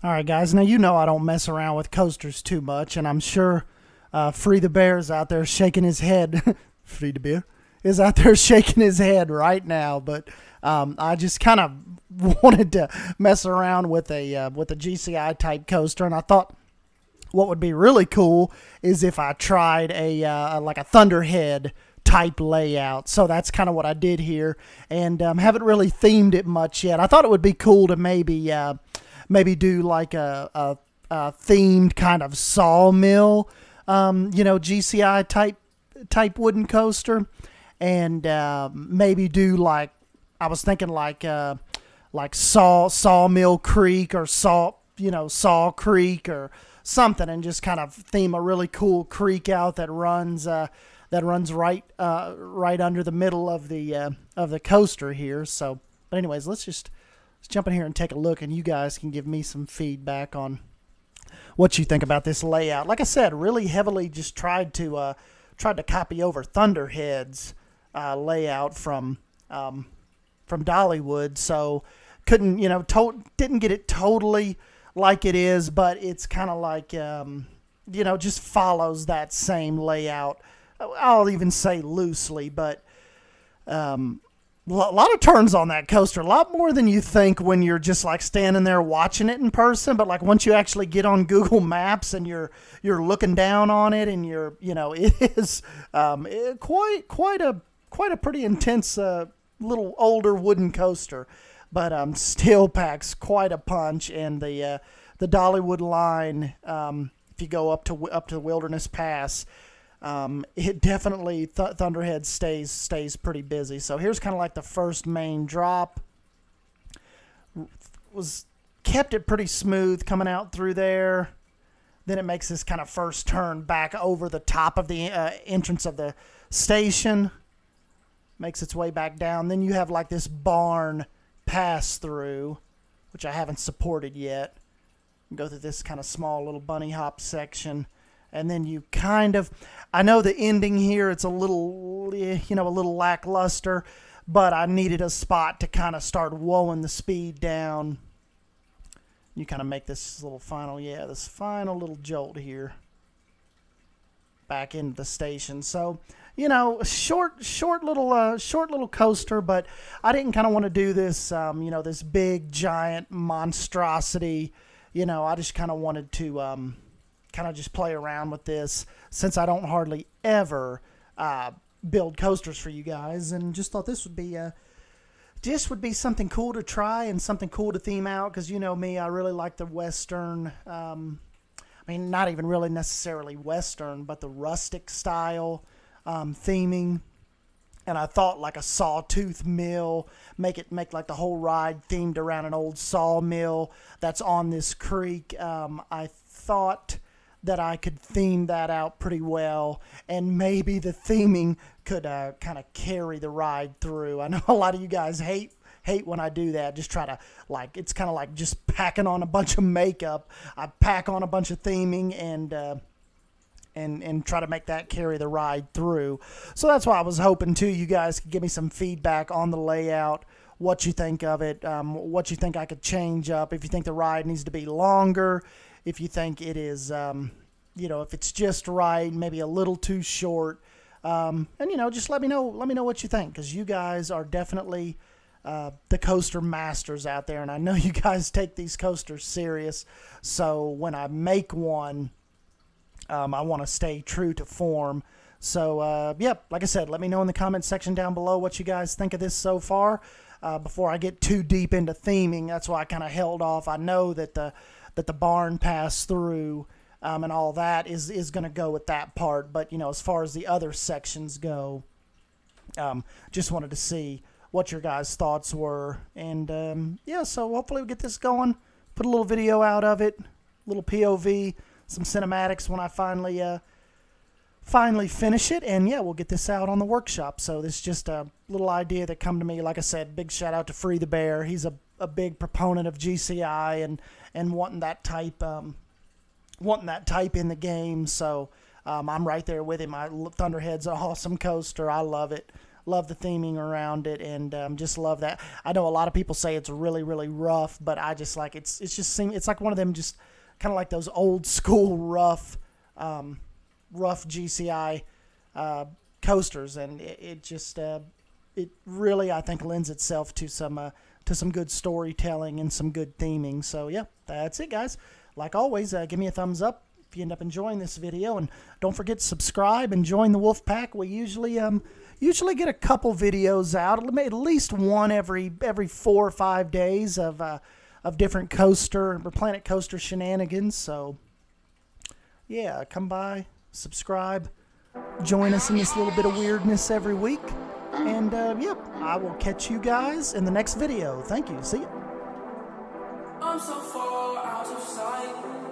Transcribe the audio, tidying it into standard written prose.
All right, guys. Now, you know I don't mess around with coasters too much, and I'm sure Free the Bear is out there shaking his head. Free the Bear is out there shaking his head right now, but I just kind of wanted to mess around with a GCI type coaster, and I thought what would be really cool is if I tried like a Thunderhead type layout. So that's kind of what I did here, and haven't really themed it much yet. I thought it would be cool to maybe do like a themed kind of sawmill, GCI type wooden coaster, and maybe do like I was thinking like Sawmill Creek or Saw Creek or something, and just kind of theme a really cool creek out that runs right under the middle of the coaster here. So, but anyways, let's jump in here and take a look, and you guys can give me some feedback on what you think about this layout. Like I said, really heavily just tried to copy over Thunderhead's layout from Dollywood, so couldn't didn't get it totally like it is, but it's kind of like just follows that same layout. I'll even say loosely, but a lot of turns on that coaster, a lot more than you think when you're just like standing there watching it in person. But like once you actually get on Google Maps and you're looking down on it, and it is quite a pretty intense little older wooden coaster, but still packs quite a punch. And the Dollywood line, if you go up to Wilderness Pass, it definitely Thunderhead stays pretty busy. So here's kind of like the first main drop. Kept it pretty smooth coming out through there. Then it makes this kind of first turn back over the top of the entrance of the station. Makes its way back down. Then you have like this barn pass through, which I haven't supported yet. Go through this kind of small little bunny hop section. And then you I know the ending here, it's a little lackluster, but I needed a spot to kind of start wowing the speed down. You kind of make this final little jolt here back into the station. So, short little coaster, but I didn't kind of want to do this, this big giant monstrosity. I just kind of wanted to kind of just play around with this, since I don't hardly ever build coasters for you guys, and just thought this would be something cool to try and something cool to theme out, because you know me, I really like the Western, I mean, not even really necessarily Western, but the rustic style theming. And I thought like a sawtooth mill, make like the whole ride themed around an old sawmill that's on this creek. I thought that I could theme that out pretty well, and maybe the theming could kind of carry the ride through. I know a lot of you guys hate when I do that. Just try to, like, it's kind of like just packing on a bunch of makeup. I pack on a bunch of theming and try to make that carry the ride through. So that's why I was hoping too you guys could give me some feedback on the layout, what you think of it, what you think I could change up, if you think the ride needs to be longer, if you think it is, if it's just right, maybe a little too short, and just let me know what you think, because you guys are definitely the coaster masters out there, and I know you guys take these coasters serious. So when I make one, I want to stay true to form. So like I said, let me know in the comment section down below what you guys think of this so far, before I get too deep into theming. That's why I kind of held off. I know that the barn pass through and all that is going to go with that part, but as far as the other sections go, just wanted to see what your guys' thoughts were. And so hopefully we get this going, put a little video out of it, a little POV, some cinematics when I finally finish it, and we'll get this out on the workshop. So this is just a little idea that come to me. Like I said, big shout out to Free the Bear. He's a big proponent of GCI and wanting that type in the game. So I'm right there with him. Thunderhead's an awesome coaster. I love it. love the theming around it, and just love that. I know a lot of people say it's really, really rough, but I just like it's like one of them, just kind of like those old school rough GCI coasters, and it just it really, I think, lends itself to some good storytelling and some good theming. So yeah, that's it, guys. Like always, give me a thumbs up if you end up enjoying this video, and don't forget to subscribe and join the Wolf Pack. We usually get a couple videos out, at least one every 4 or 5 days of different coaster or Planet Coaster shenanigans. So yeah, come by, subscribe, join us in this little bit of weirdness every week, and yep, I will catch you guys in the next video. Thank you. See ya. I'm so far out of sight.